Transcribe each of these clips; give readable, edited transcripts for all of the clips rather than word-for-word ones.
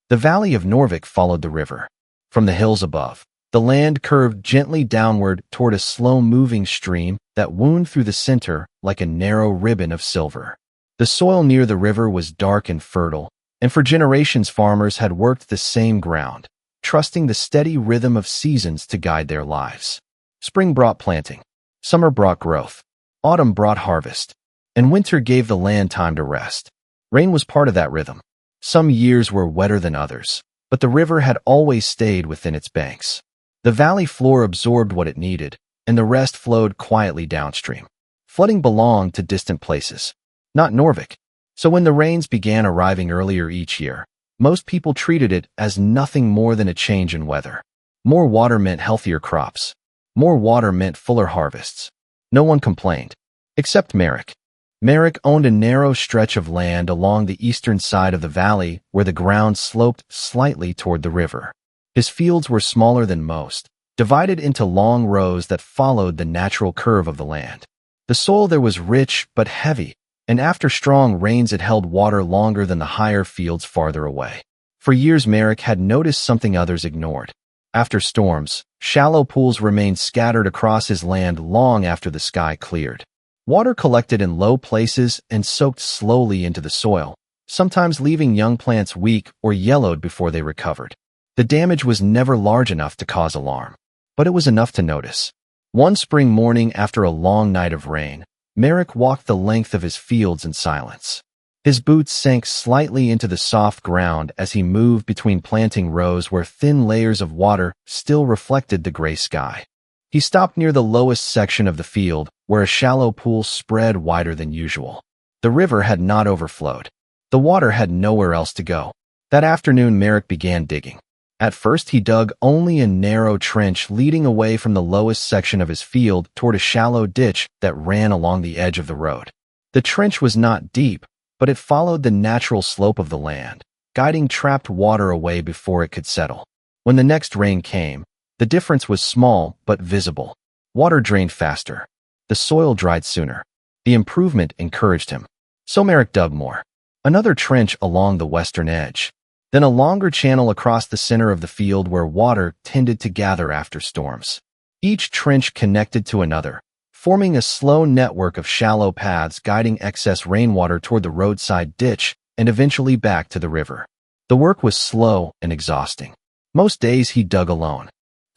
The valley of Norvik followed the river. From the hills above, the land curved gently downward toward a slow-moving stream that wound through the center like a narrow ribbon of silver. The soil near the river was dark and fertile, and for generations farmers had worked the same ground, trusting the steady rhythm of seasons to guide their lives. Spring brought planting, summer brought growth, autumn brought harvest, and winter gave the land time to rest. Rain was part of that rhythm. Some years were wetter than others, but the river had always stayed within its banks. The valley floor absorbed what it needed, and the rest flowed quietly downstream. Flooding belonged to distant places, not Norvik. So when the rains began arriving earlier each year, most people treated it as nothing more than a change in weather. More water meant healthier crops. More water meant fuller harvests. No one complained, except Merrick. Merrick owned a narrow stretch of land along the eastern side of the valley where the ground sloped slightly toward the river. His fields were smaller than most, divided into long rows that followed the natural curve of the land. The soil there was rich but heavy, and after strong rains it held water longer than the higher fields farther away. For years Merrick had noticed something others ignored. After storms, shallow pools remained scattered across his land long after the sky cleared. Water collected in low places and soaked slowly into the soil, sometimes leaving young plants weak or yellowed before they recovered. The damage was never large enough to cause alarm, but it was enough to notice. One spring morning after a long night of rain, Merrick walked the length of his fields in silence. His boots sank slightly into the soft ground as he moved between planting rows where thin layers of water still reflected the gray sky. He stopped near the lowest section of the field, where a shallow pool spread wider than usual. The river had not overflowed. The water had nowhere else to go. That afternoon, Merrick began digging. At first, he dug only a narrow trench leading away from the lowest section of his field toward a shallow ditch that ran along the edge of the road. The trench was not deep, but it followed the natural slope of the land, guiding trapped water away before it could settle. When the next rain came, the difference was small but visible. Water drained faster. The soil dried sooner. The improvement encouraged him. So Merrick dug more. Another trench along the western edge. Then a longer channel across the center of the field where water tended to gather after storms. Each trench connected to another, forming a slow network of shallow paths guiding excess rainwater toward the roadside ditch and eventually back to the river. The work was slow and exhausting. Most days he dug alone.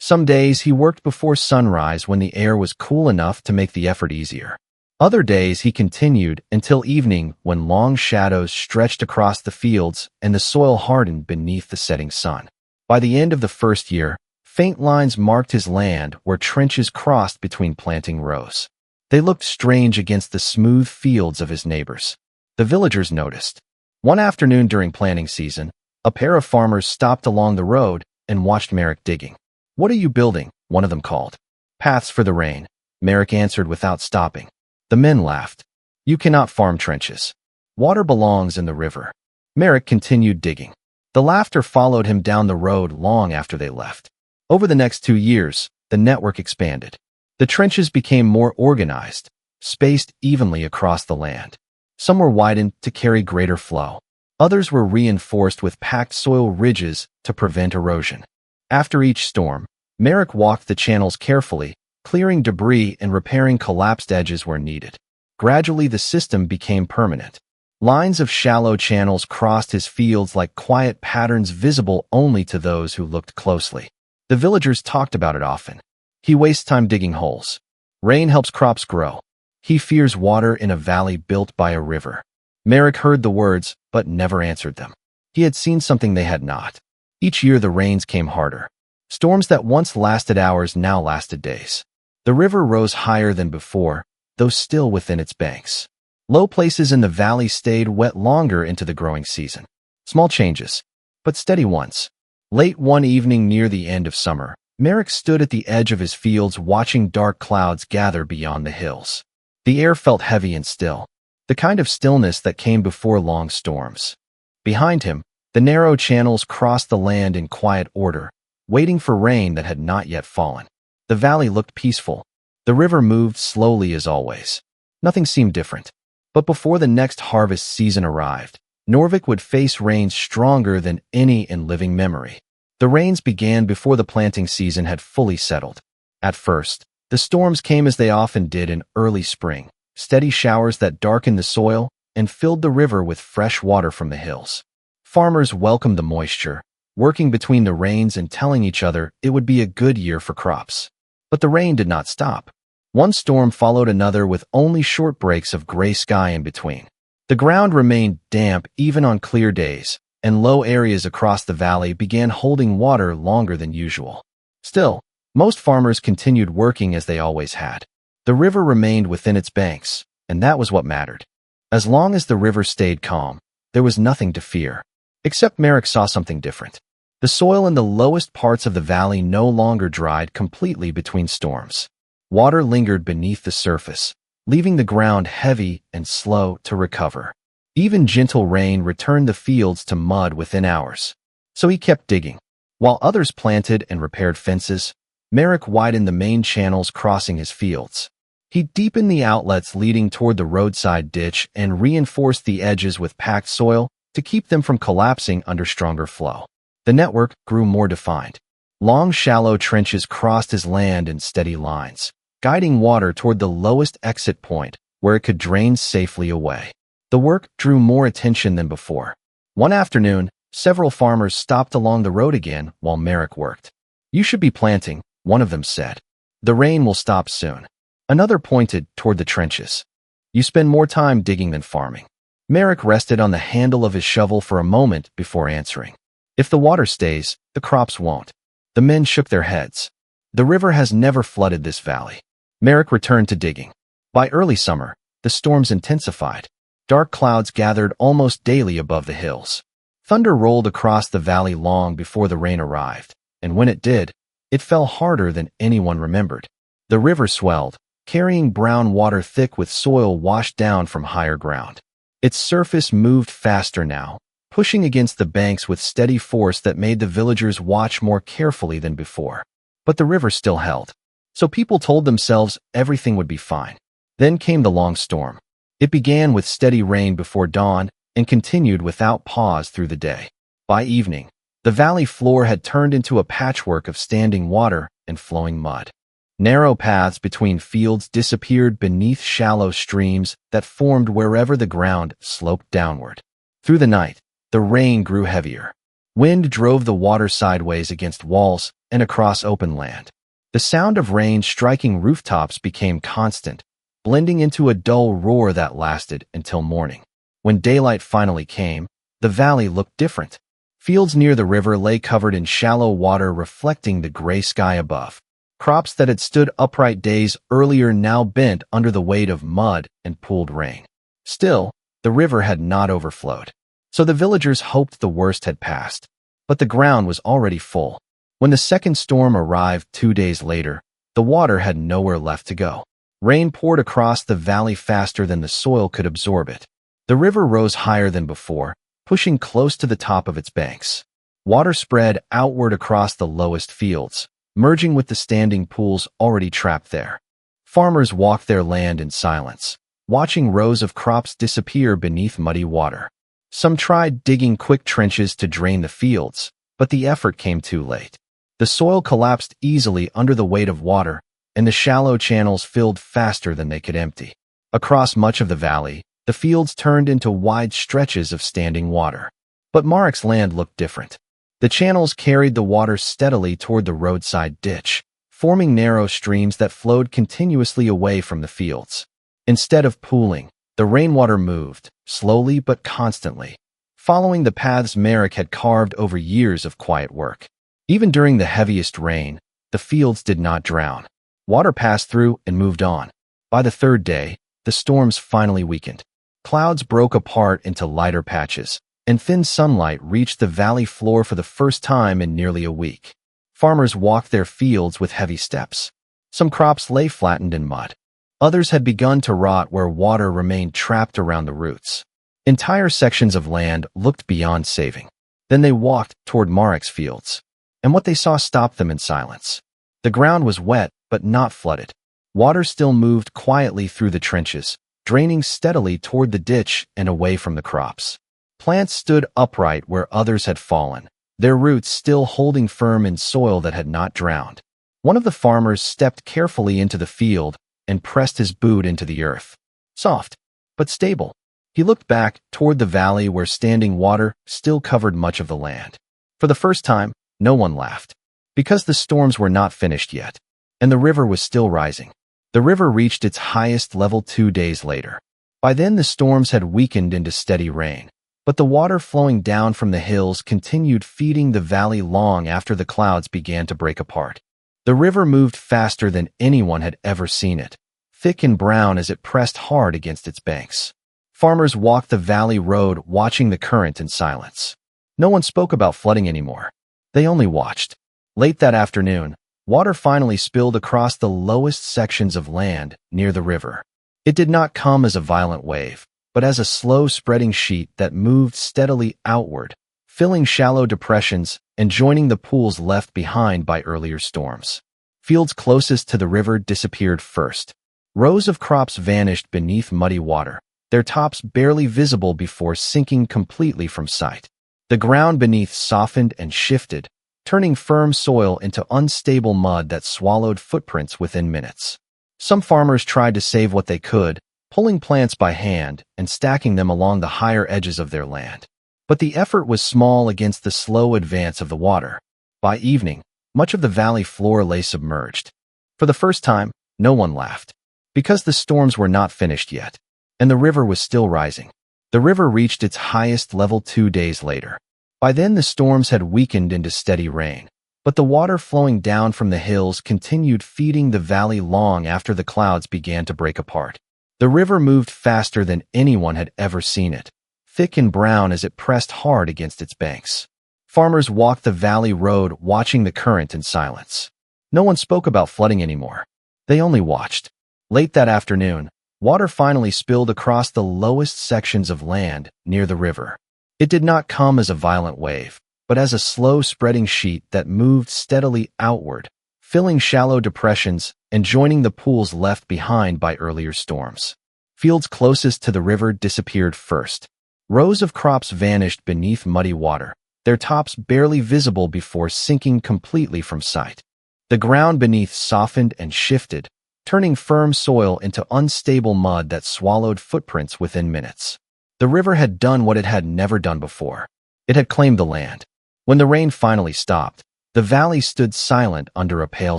Some days he worked before sunrise when the air was cool enough to make the effort easier. Other days he continued until evening when long shadows stretched across the fields and the soil hardened beneath the setting sun. By the end of the first year, faint lines marked his land where trenches crossed between planting rows. They looked strange against the smooth fields of his neighbors. The villagers noticed. One afternoon during planting season, a pair of farmers stopped along the road and watched Merrick digging. "What are you building?" one of them called. "Paths for the rain," Merrick answered without stopping. The men laughed. "You cannot farm trenches. Water belongs in the river." Merrick continued digging. The laughter followed him down the road long after they left. Over the next 2 years, the network expanded. The trenches became more organized, spaced evenly across the land. Some were widened to carry greater flow. Others were reinforced with packed soil ridges to prevent erosion. After each storm, Merrick walked the channels carefully, clearing debris and repairing collapsed edges where needed. Gradually, the system became permanent. Lines of shallow channels crossed his fields like quiet patterns visible only to those who looked closely. The villagers talked about it often. "He wastes time digging holes. Rain helps crops grow. He fears water in a valley built by a river." Merrick heard the words, but never answered them. He had seen something they had not. Each year the rains came harder. Storms that once lasted hours now lasted days. The river rose higher than before, though still within its banks. Low places in the valley stayed wet longer into the growing season. Small changes, but steady ones. Late one evening near the end of summer, Merrick stood at the edge of his fields watching dark clouds gather beyond the hills. The air felt heavy and still, the kind of stillness that came before long storms. Behind him, the narrow channels crossed the land in quiet order, waiting for rain that had not yet fallen. The valley looked peaceful. The river moved slowly as always. Nothing seemed different. But before the next harvest season arrived, Norvik would face rains stronger than any in living memory. The rains began before the planting season had fully settled. At first, the storms came as they often did in early spring, steady showers that darkened the soil and filled the river with fresh water from the hills. Farmers welcomed the moisture, working between the rains and telling each other it would be a good year for crops. But the rain did not stop. One storm followed another with only short breaks of gray sky in between. The ground remained damp even on clear days, and low areas across the valley began holding water longer than usual. Still, most farmers continued working as they always had. The river remained within its banks, and that was what mattered. As long as the river stayed calm, there was nothing to fear. Except Merrick saw something different. The soil in the lowest parts of the valley no longer dried completely between storms. Water lingered beneath the surface, leaving the ground heavy and slow to recover. Even gentle rain returned the fields to mud within hours. So he kept digging. While others planted and repaired fences, Merrick widened the main channels crossing his fields. He deepened the outlets leading toward the roadside ditch and reinforced the edges with packed soil to keep them from collapsing under stronger flow. The network grew more defined. Long, shallow trenches crossed his land in steady lines, guiding water toward the lowest exit point where it could drain safely away. The work drew more attention than before. One afternoon, several farmers stopped along the road again while Merrick worked. "You should be planting," one of them said. "The rain will stop soon." Another pointed toward the trenches. "You spend more time digging than farming." Merrick rested on the handle of his shovel for a moment before answering. "If the water stays, the crops won't." The men shook their heads. "The river has never flooded this valley." Merrick returned to digging. By early summer, the storms intensified. Dark clouds gathered almost daily above the hills. Thunder rolled across the valley long before the rain arrived, and when it did, it fell harder than anyone remembered. The river swelled, carrying brown water thick with soil washed down from higher ground. Its surface moved faster now, pushing against the banks with steady force that made the villagers watch more carefully than before. But the river still held. So people told themselves everything would be fine. Then came the long storm. It began with steady rain before dawn and continued without pause through the day. By evening, the valley floor had turned into a patchwork of standing water and flowing mud. Narrow paths between fields disappeared beneath shallow streams that formed wherever the ground sloped downward. Through the night, the rain grew heavier. Wind drove the water sideways against walls and across open land. The sound of rain striking rooftops became constant, blending into a dull roar that lasted until morning. When daylight finally came, the valley looked different. Fields near the river lay covered in shallow water reflecting the gray sky above. Crops that had stood upright days earlier now bent under the weight of mud and pooled rain. Still, the river had not overflowed. So the villagers hoped the worst had passed. But the ground was already full. When the second storm arrived 2 days later, the water had nowhere left to go. Rain poured across the valley faster than the soil could absorb it. The river rose higher than before, pushing close to the top of its banks. Water spread outward across the lowest fields, merging with the standing pools already trapped there. Farmers walked their land in silence, watching rows of crops disappear beneath muddy water. Some tried digging quick trenches to drain the fields, but the effort came too late. The soil collapsed easily under the weight of water, and the shallow channels filled faster than they could empty. Across much of the valley, the fields turned into wide stretches of standing water. But Marek's land looked different. The channels carried the water steadily toward the roadside ditch, forming narrow streams that flowed continuously away from the fields. Instead of pooling, the rainwater moved, slowly but constantly, following the paths Merrick had carved over years of quiet work. Even during the heaviest rain, the fields did not drown. Water passed through and moved on. By the third day, the storms finally weakened. Clouds broke apart into lighter patches, and thin sunlight reached the valley floor for the first time in nearly a week. Farmers walked their fields with heavy steps. Some crops lay flattened in mud. Others had begun to rot where water remained trapped around the roots. Entire sections of land looked beyond saving. Then they walked toward Marek's fields, and what they saw stopped them in silence. The ground was wet, but not flooded. Water still moved quietly through the trenches, draining steadily toward the ditch and away from the crops. Plants stood upright where others had fallen, their roots still holding firm in soil that had not drowned. One of the farmers stepped carefully into the field and pressed his boot into the earth. Soft, but stable. He looked back toward the valley where standing water still covered much of the land. For the first time, no one laughed. Because the storms were not finished yet, and the river was still rising. The river reached its highest level 2 days later. By then the storms had weakened into steady rain, but the water flowing down from the hills continued feeding the valley long after the clouds began to break apart. The river moved faster than anyone had ever seen it, thick and brown as it pressed hard against its banks. Farmers walked the valley road watching the current in silence. No one spoke about flooding anymore. They only watched. Late that afternoon, water finally spilled across the lowest sections of land near the river. It did not come as a violent wave, but as a slow spreading sheet that moved steadily outward, filling shallow depressions and joining the pools left behind by earlier storms. Fields closest to the river disappeared first. Rows of crops vanished beneath muddy water, their tops barely visible before sinking completely from sight. The ground beneath softened and shifted, turning firm soil into unstable mud that swallowed footprints within minutes. Some farmers tried to save what they could, pulling plants by hand and stacking them along the higher edges of their land. But the effort was small against the slow advance of the water. By evening, much of the valley floor lay submerged. For the first time, no one laughed. Because the storms were not finished yet, and the river was still rising. The river reached its highest level 2 days later. By then the storms had weakened into steady rain, but the water flowing down from the hills continued feeding the valley long after the clouds began to break apart. The river moved faster than anyone had ever seen it, thick and brown as it pressed hard against its banks. Farmers walked the valley road watching the current in silence. No one spoke about flooding anymore. They only watched. Late that afternoon, water finally spilled across the lowest sections of land near the river. It did not come as a violent wave, but as a slow spreading sheet that moved steadily outward, filling shallow depressions and joining the pools left behind by earlier storms. Fields closest to the river disappeared first. Rows of crops vanished beneath muddy water, their tops barely visible before sinking completely from sight. The ground beneath softened and shifted, turning firm soil into unstable mud that swallowed footprints within minutes. The river had done what it had never done before. It had claimed the land. When the rain finally stopped, the valley stood silent under a pale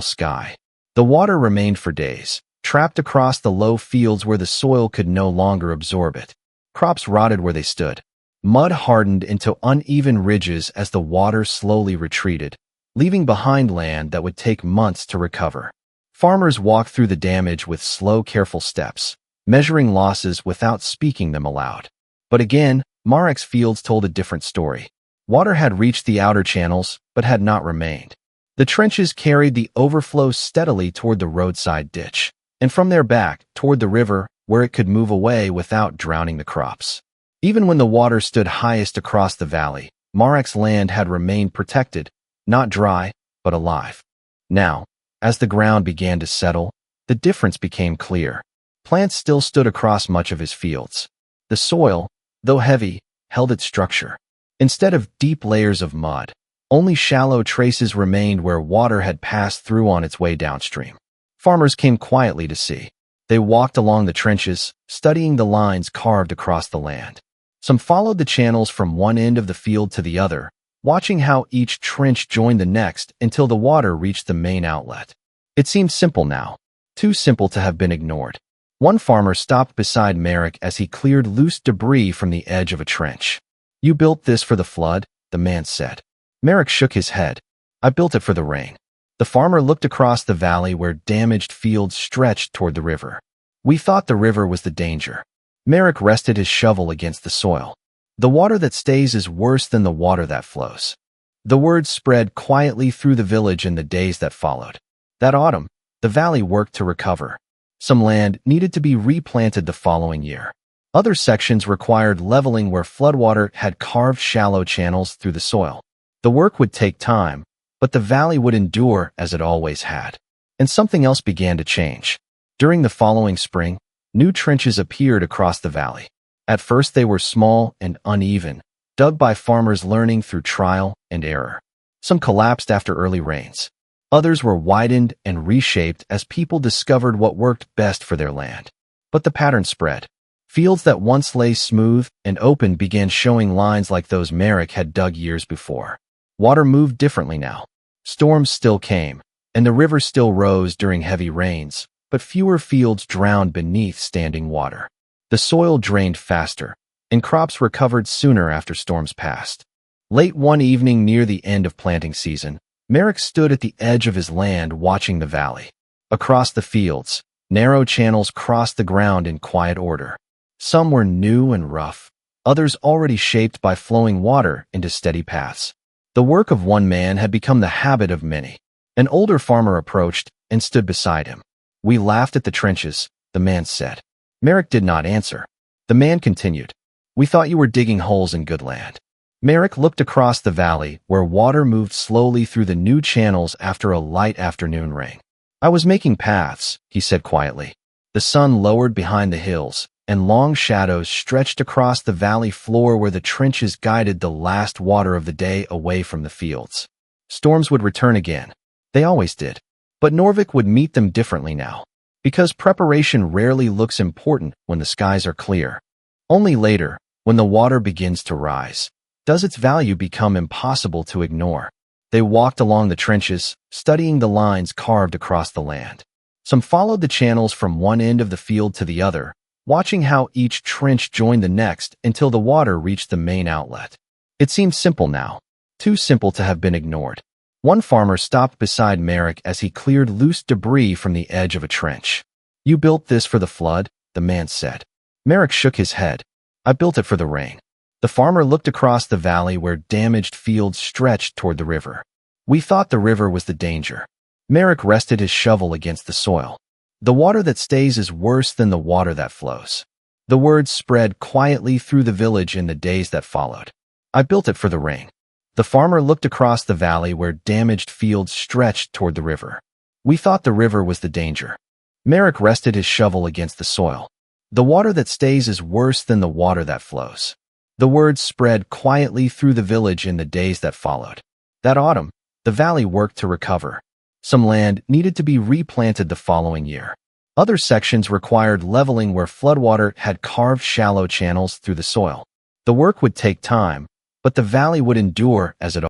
sky. The water remained for days, trapped across the low fields where the soil could no longer absorb it. Crops rotted where they stood. Mud hardened into uneven ridges as the water slowly retreated, leaving behind land that would take months to recover. Farmers walked through the damage with slow, careful steps, measuring losses without speaking them aloud. But again, Marek's fields told a different story. Water had reached the outer channels, but had not remained. The trenches carried the overflow steadily toward the roadside ditch, and from there back toward the river, where it could move away without drowning the crops. Even when the water stood highest across the valley, Marek's land had remained protected, not dry, but alive. Now, as the ground began to settle, the difference became clear. Plants still stood across much of his fields. The soil, though heavy, held its structure. Instead of deep layers of mud, only shallow traces remained where water had passed through on its way downstream. Farmers came quietly to see. They walked along the trenches, studying the lines carved across the land. Some followed the channels from one end of the field to the other, watching how each trench joined the next until the water reached the main outlet. It seemed simple now, too simple to have been ignored. One farmer stopped beside Marek as he cleared loose debris from the edge of a trench. "You built this for the flood?" the man said. Marek shook his head. "I built it for the rain." The farmer looked across the valley where damaged fields stretched toward the river. "We thought the river was the danger." Marek rested his shovel against the soil. "The water that stays is worse than the water that flows." The word spread quietly through the village in the days that followed. That autumn, the valley worked to recover. Some land needed to be replanted the following year. Other sections required leveling where floodwater had carved shallow channels through the soil. The work would take time, but the valley would endure as it always had. And something else began to change. During the following spring, new trenches appeared across the valley. At first they were small and uneven, dug by farmers learning through trial and error. Some collapsed after early rains. Others were widened and reshaped as people discovered what worked best for their land. But the pattern spread. Fields that once lay smooth and open began showing lines like those Merrick had dug years before. Water moved differently now. Storms still came, and the river still rose during heavy rains, but fewer fields drowned beneath standing water. The soil drained faster, and crops recovered sooner after storms passed. Late one evening near the end of planting season, Merrick stood at the edge of his land watching the valley. Across the fields, narrow channels crossed the ground in quiet order. Some were new and rough, others already shaped by flowing water into steady paths. The work of one man had become the habit of many. An older farmer approached and stood beside him. "We laughed at the trenches," the man said. Merrick did not answer. The man continued, "We thought you were digging holes in good land." Merrick looked across the valley where water moved slowly through the new channels after a light afternoon rain. "I was making paths," he said quietly. The sun lowered behind the hills, and long shadows stretched across the valley floor where the trenches guided the last water of the day away from the fields. Storms would return again. They always did. But Norvik would meet them differently now. Because preparation rarely looks important when the skies are clear. Only later, when the water begins to rise, does its value become impossible to ignore. They walked along the trenches, studying the lines carved across the land. Some followed the channels from one end of the field to the other, watching how each trench joined the next until the water reached the main outlet. It seemed simple now, too simple to have been ignored. One farmer stopped beside Merrick as he cleared loose debris from the edge of a trench. "You built this for the flood?" the man said. Merrick shook his head. "I built it for the rain." The farmer looked across the valley where damaged fields stretched toward the river. "We thought the river was the danger." Merrick rested his shovel against the soil. "The water that stays is worse than the water that flows." The words spread quietly through the village in the days that followed. "I built it for the rain." The farmer looked across the valley where damaged fields stretched toward the river. "We thought the river was the danger." Merrick rested his shovel against the soil. "The water that stays is worse than the water that flows." The words spread quietly through the village in the days that followed. That autumn, the valley worked to recover. Some land needed to be replanted the following year. Other sections required leveling where floodwater had carved shallow channels through the soil. The work would take time, but the valley would endure as it